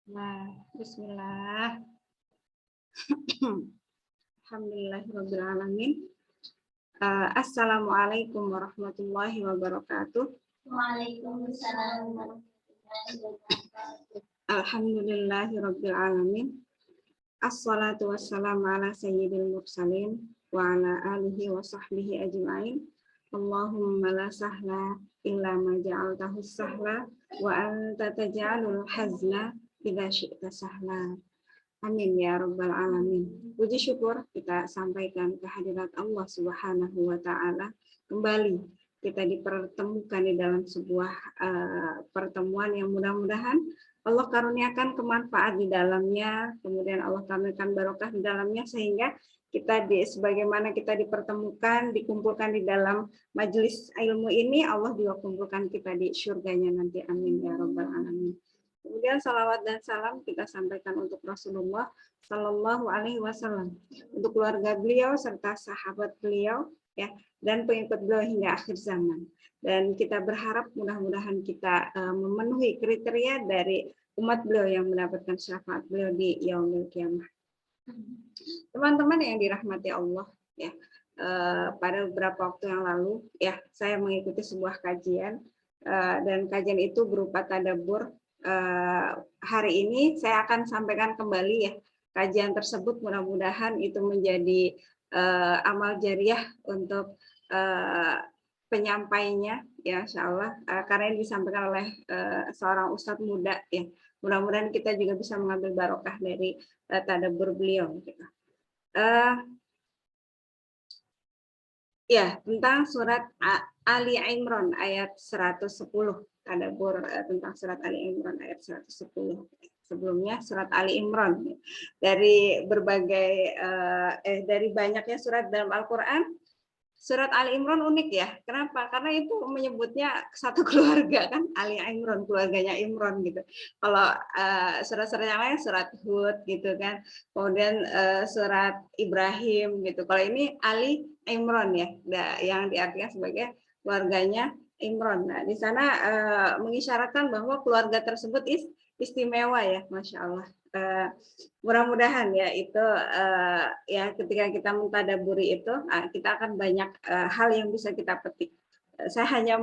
Nah, bismillah. Alhamdulillahirrabbilalamin. Assalamualaikum warahmatullahi wabarakatuh. Waalaikumsalam warahmatullahi wabarakatuh. Alhamdulillahirrabbilalamin. Assalatu wassalamu ala sayyidil mursalin wa ala alihi wa sahbihi ajma'in. Allahumma la sahla illa ma ja'altahu sahla wa anta taj'alul hazna idza syi'ta sahla. Amin ya rabbal alamin. Puji syukur kita sampaikan kehadirat Allah Subhanahu wa taala. Kembali kita dipertemukan di dalam sebuah pertemuan yang mudah-mudahan Allah karuniakan kemanfaat di dalamnya, kemudian Allah karuniakan barokah di dalamnya sehingga kita sebagaimana kita dipertemukan, dikumpulkan di dalam majelis ilmu ini, Allah juga kumpulkan kita di surganya nanti. Amin ya rabbal alamin. Kemudian salawat dan salam kita sampaikan untuk Rasulullah Shallallahu Alaihi Wasallam, untuk keluarga beliau serta sahabat beliau, ya, dan pengikut beliau hingga akhir zaman. Dan kita berharap mudah-mudahan kita memenuhi kriteria dari umat beliau yang mendapatkan syafaat beliau di Yaumil Qiyamah. Teman-teman yang dirahmati Allah, ya, pada beberapa waktu yang lalu, ya, saya mengikuti sebuah kajian dan kajian itu berupa tadabbur. Hari ini saya akan sampaikan kembali ya kajian tersebut, mudah-mudahan itu menjadi amal jariah untuk penyampainya ya insyaallah, karena ini disampaikan oleh seorang ustadz muda ya, mudah-mudahan kita juga bisa mengambil barokah dari tadabbur beliau gitu. Ya, tentang surat Ali Imran ayat 110. Tadabbur tentang surat Ali Imran ayat 110. Sebelumnya surat Ali Imran. Dari berbagai dari banyaknya surat dalam Al-Qur'an, surat Ali Imran unik ya. Kenapa? Karena itu menyebutnya satu keluarga kan, Ali Imran, keluarganya Imran gitu. Kalau surat-surat yang lain surat Hud gitu kan. Kemudian surat Ibrahim gitu. Kalau ini Ali Imran ya, yang diartikan sebagai keluarganya Imran. Nah, di sana mengisyaratkan bahwa keluarga tersebut istimewa ya, Masya Allah. Mudah-mudahan ya itu ya ketika kita mentadaburi itu kita akan banyak hal yang bisa kita petik. Saya hanya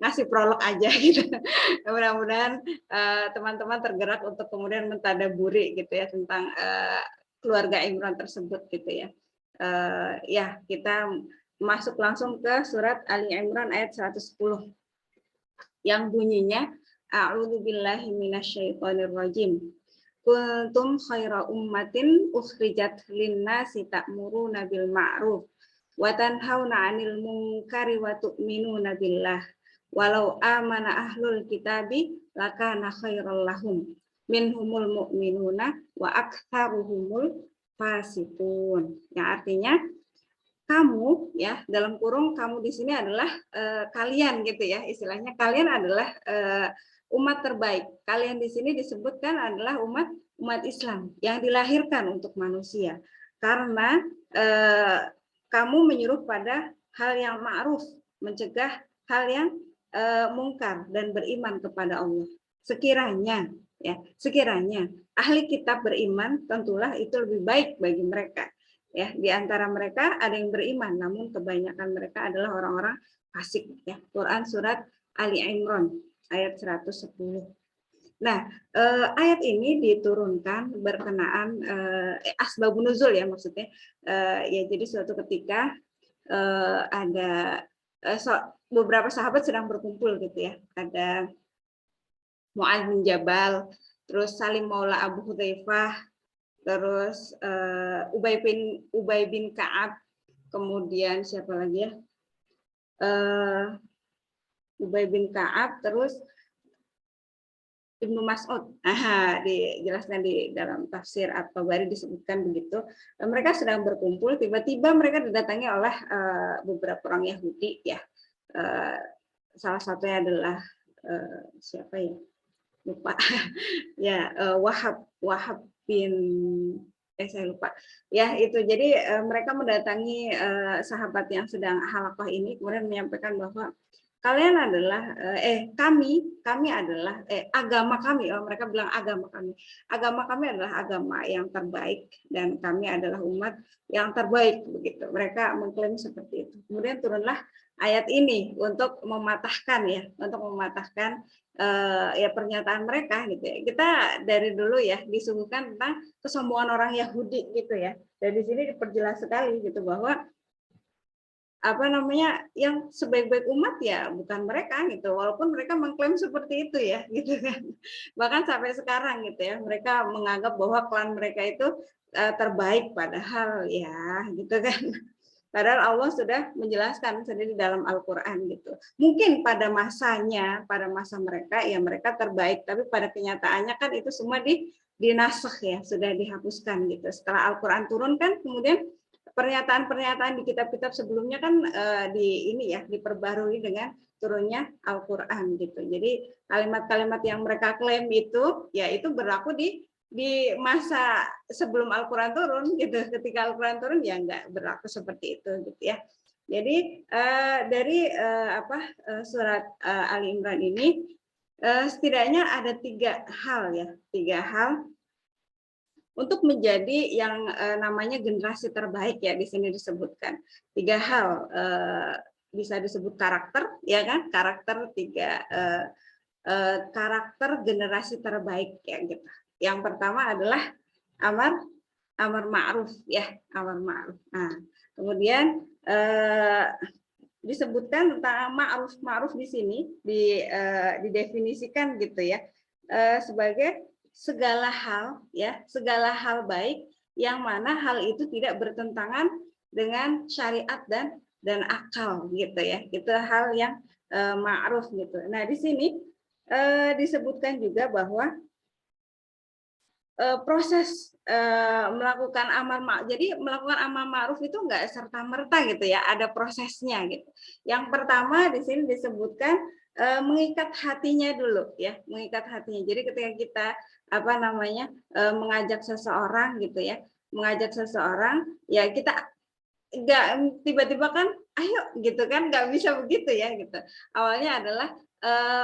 ngasih prolog aja gitu. Mudah-mudahan teman-teman tergerak untuk kemudian mentadaburi gitu ya tentang keluarga Imran tersebut gitu ya. Ya, kita masuk langsung ke surat Ali Imran ayat 110 yang bunyinya A'udzubillahi minasyaitonirrajim. Kuntum khaira ummatin ukhrijat linnasi ta'muruna bil ma'ruf wa tanhauna 'anil munkari wa tu'minuna billah. Walau amana ahlul kitabi lakana khairal lahum minhumul mu'minuna wa aktsaruhumul fasiqun. Yang artinya kamu ya, dalam kurung kamu di sini adalah kalian gitu ya, istilahnya kalian adalah umat terbaik. Kalian di sini disebutkan adalah umat Islam yang dilahirkan untuk manusia. Karena kamu menyuruh pada hal yang ma'ruf, mencegah hal yang mungkar dan beriman kepada Allah. Sekiranya ahli kitab beriman, tentulah itu lebih baik bagi mereka. Ya, di antara mereka ada yang beriman, namun kebanyakan mereka adalah orang-orang fasik. Ya, Quran surat Ali Imran ayat 110. Nah, ayat ini diturunkan berkenaan asbabun nuzul ya maksudnya. Ya, jadi suatu ketika ada beberapa sahabat sedang berkumpul gitu ya. Ada Mu'adz bin Jabal, terus Salim Maula Abu Hudzaifah, terus Ubay bin Ka'ab, kemudian siapa lagi ya? Ubay bin Ka'ab, terus Ibnu Mas'ud. Dijelaskan di dalam tafsir At-Tabari disebutkan begitu. Mereka sedang berkumpul, tiba-tiba mereka didatangi oleh beberapa orang Yahudi ya. Salah satunya adalah siapa ya? Lupa. Ya, Wahab bin saya lupa ya itu. Jadi mereka mendatangi sahabat yang sedang halaqah ini, kemudian menyampaikan bahwa kalian adalah kami adalah agama kami, mereka bilang agama kami adalah agama yang terbaik dan kami adalah umat yang terbaik, begitu mereka mengklaim seperti itu. Kemudian turunlah ayat ini untuk mematahkan ya pernyataan mereka gitu ya. Kita dari dulu ya disuguhkan tentang kesombongan orang Yahudi gitu ya. Dan di sini diperjelas sekali gitu bahwa yang sebaik-baik umat ya bukan mereka gitu, walaupun mereka mengklaim seperti itu ya gitu kan. Bahkan sampai sekarang gitu ya, mereka menganggap bahwa klan mereka itu terbaik, padahal ya gitu kan. Padahal Allah sudah menjelaskan sendiri dalam Al-Qur'an gitu. Mungkin pada masa mereka ya mereka terbaik, tapi pada kenyataannya kan itu semua dinasakh ya, sudah dihapuskan gitu. Setelah Al-Qur'an turun kan kemudian pernyataan-pernyataan di kitab-kitab sebelumnya kan diperbarui dengan turunnya Al-Qur'an gitu. Jadi kalimat-kalimat yang mereka klaim itu ya itu berlaku di masa sebelum Al-Qur'an turun gitu. Ketika Al-Qur'an turun ya nggak berlaku seperti itu gitu ya. Jadi dari surat Ali Imran ini setidaknya ada tiga hal untuk menjadi yang namanya generasi terbaik ya, di sini disebutkan 3 hal, bisa disebut karakter ya kan, karakter generasi terbaik ya gitu. Yang pertama adalah amar ma'ruf ya, amar ma'ruf. Nah, kemudian disebutkan tentang ma'ruf di sini didefinisikan gitu ya, sebagai segala hal baik yang mana hal itu tidak bertentangan dengan syariat dan akal gitu ya. Itu hal yang ma'ruf gitu. Nah, di sini disebutkan juga bahwa proses melakukan amar ma'ruf. Jadi melakukan amar ma'ruf itu enggak serta-merta gitu ya, ada prosesnya gitu. Yang pertama di sini disebutkan mengikat hatinya dulu ya, mengikat hatinya. Jadi ketika kita mengajak seseorang gitu ya, ya kita nggak tiba-tiba kan ayo gitu kan, nggak bisa begitu ya gitu. Awalnya adalah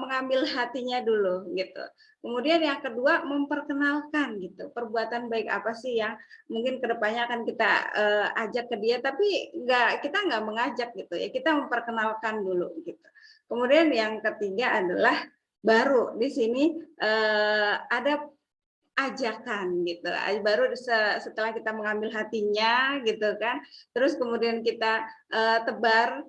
mengambil hatinya dulu gitu. Kemudian yang kedua memperkenalkan gitu, perbuatan baik apa sih yang mungkin kedepannya akan kita ajak ke dia, tapi kita nggak mengajak gitu ya, kita memperkenalkan dulu gitu. Kemudian yang ketiga adalah baru di sini ada ajakan gitu, baru setelah kita mengambil hatinya gitu kan, terus kemudian kita tebar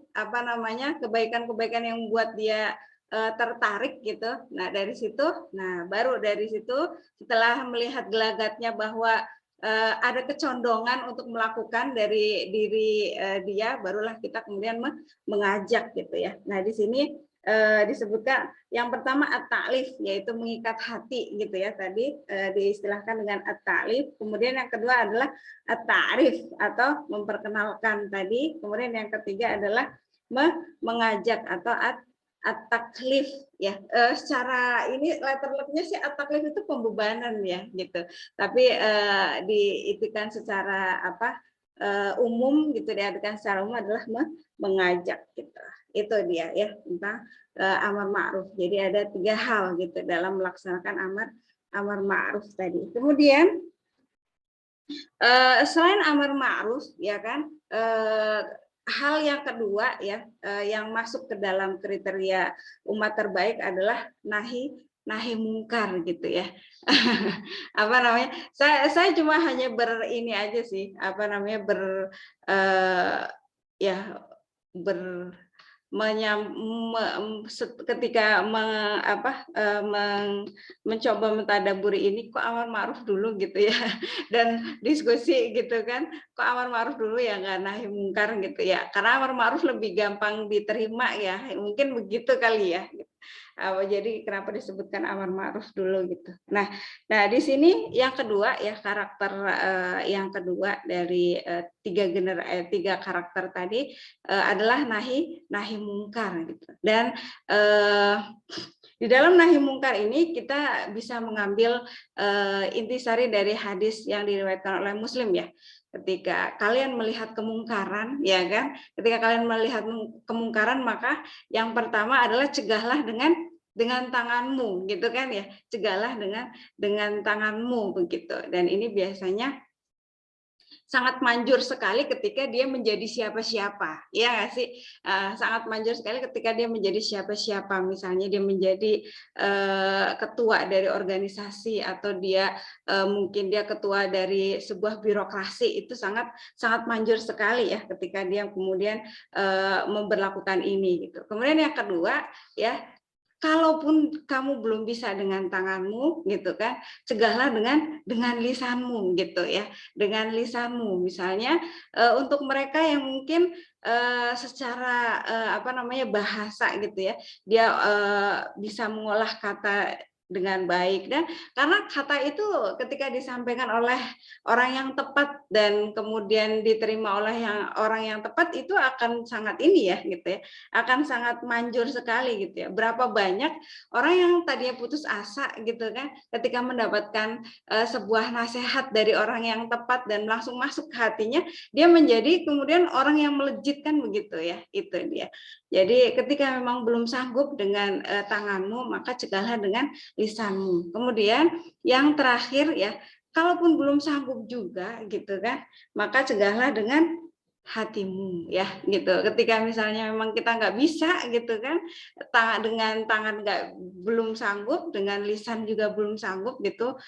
kebaikan-kebaikan yang membuat dia tertarik gitu. Nah baru dari situ setelah melihat gelagatnya bahwa ada kecondongan untuk melakukan dari diri dia, barulah kita kemudian mengajak gitu ya. Nah di sini disebutkan yang pertama at-ta'lif, yaitu mengikat hati gitu ya, tadi diistilahkan dengan at-ta'lif. Kemudian yang kedua adalah at-ta'rif atau memperkenalkan tadi. Kemudian yang ketiga adalah mengajak atau at-taklif ya. Secara ini letternya sih at-taklif itu pembebanan ya gitu. Tapi diitikan secara umum gitu, diartikan secara umum adalah mengajak gitu. Itu dia ya tentang amar ma'ruf. Jadi ada 3 hal gitu dalam melaksanakan amar ma'ruf tadi. Kemudian selain amar ma'ruf ya kan, hal yang kedua ya yang masuk ke dalam kriteria umat terbaik adalah nahi mungkar gitu ya. Saya cuma hanya ini aja sih, ketika mencoba mentadaburi ini, kok amar ma'ruf dulu gitu ya, dan diskusi gitu kan, kok amar ma'ruf dulu ya nggak nahi mungkar gitu ya, karena amar ma'ruf lebih gampang diterima ya, mungkin begitu kali ya. Jadi kenapa disebutkan amar ma'ruf dulu gitu. Nah di sini yang kedua ya, karakter yang kedua dari 3 karakter tadi adalah nahi mungkar gitu. Dan di dalam nahi mungkar ini kita bisa mengambil intisari dari hadis yang diriwayatkan oleh Muslim ya. Ketika kalian melihat kemungkaran, ya kan? Ketika kalian melihat kemungkaran, maka yang pertama adalah cegahlah dengan tanganmu, gitu kan ya? Cegahlah dengan tanganmu begitu. Dan ini biasanya sangat manjur sekali ketika dia menjadi siapa-siapa, ya nggak sih? Sangat manjur sekali ketika dia menjadi siapa-siapa, misalnya dia menjadi ketua dari organisasi atau dia mungkin dia ketua dari sebuah birokrasi, itu sangat sangat manjur sekali ya ketika dia kemudian memberlakukan ini gitu. Kemudian yang kedua ya, kalaupun kamu belum bisa dengan tanganmu gitu kan, cegahlah dengan lisanmu gitu ya, dengan lisanmu. Misalnya untuk mereka yang mungkin secara apa namanya bahasa gitu ya, dia bisa mengolah kata dengan baik, dan karena kata itu ketika disampaikan oleh orang yang tepat dan kemudian diterima oleh orang yang tepat, itu akan sangat ini ya gitu ya, akan sangat manjur sekali gitu ya. Berapa banyak orang yang tadinya putus asa gitu kan, ketika mendapatkan sebuah nasihat dari orang yang tepat dan langsung masuk ke hatinya, dia menjadi kemudian orang yang melejitkan begitu ya, itu dia. Jadi ketika memang belum sanggup dengan tanganmu, maka cegahlah dengan lisanmu. Kemudian yang terakhir ya, kalaupun belum sanggup juga gitu kan, maka cegahlah dengan hatimu ya gitu. Ketika misalnya memang kita nggak bisa gitu kan, dengan tangan belum sanggup, dengan lisan juga belum sanggup gitu,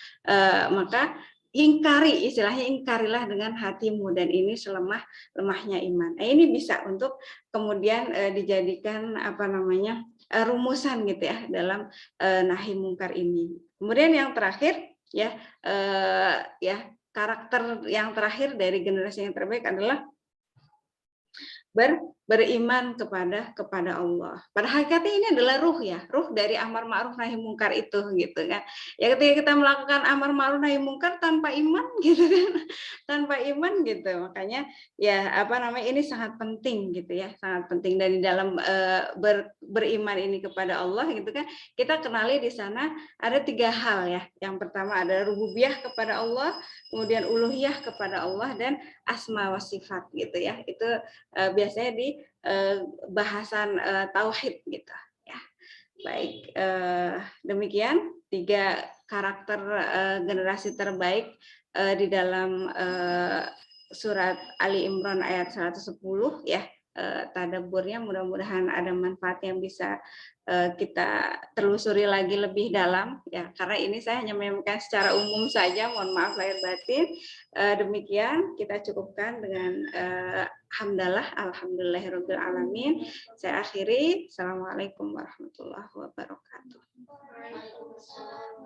maka istilahnya ingkarilah dengan hatimu, dan ini selemah-lemahnya iman. Ini bisa untuk kemudian dijadikan apa namanya rumusan gitu ya dalam nahi mungkar ini. Kemudian yang terakhir ya, karakter yang terakhir dari generasi yang terbaik adalah beriman kepada Allah. Pada hakikatnya ini adalah ruh ya, ruh dari amar ma'ruf nahi mungkar itu gitu kan. Ya ketika kita melakukan amar ma'ruf nahi mungkar tanpa iman gitu kan, tanpa iman gitu. Makanya ya apa namanya, ini sangat penting gitu ya, sangat penting. Dan di dalam beriman ini kepada Allah gitu kan, kita kenali di sana ada 3 hal ya. Yang pertama adalah rububiyah kepada Allah, kemudian uluhiyah kepada Allah, dan asma wa sifat gitu ya. Itu biasanya di bahasan tauhid gitu ya. Baik, demikian 3 karakter generasi terbaik di dalam surat Ali Imran ayat 110 ya. Tadaburnya mudah-mudahan ada manfaat yang bisa kita telusuri lagi lebih dalam ya, karena ini saya hanya menyampaikan secara umum saja, mohon maaf lahir batin. Demikian kita cukupkan dengan hamdalah, alhamdulillahirabbil alamin. Saya akhiri. Assalamualaikum warahmatullahi wabarakatuh. Waalaikumsalam.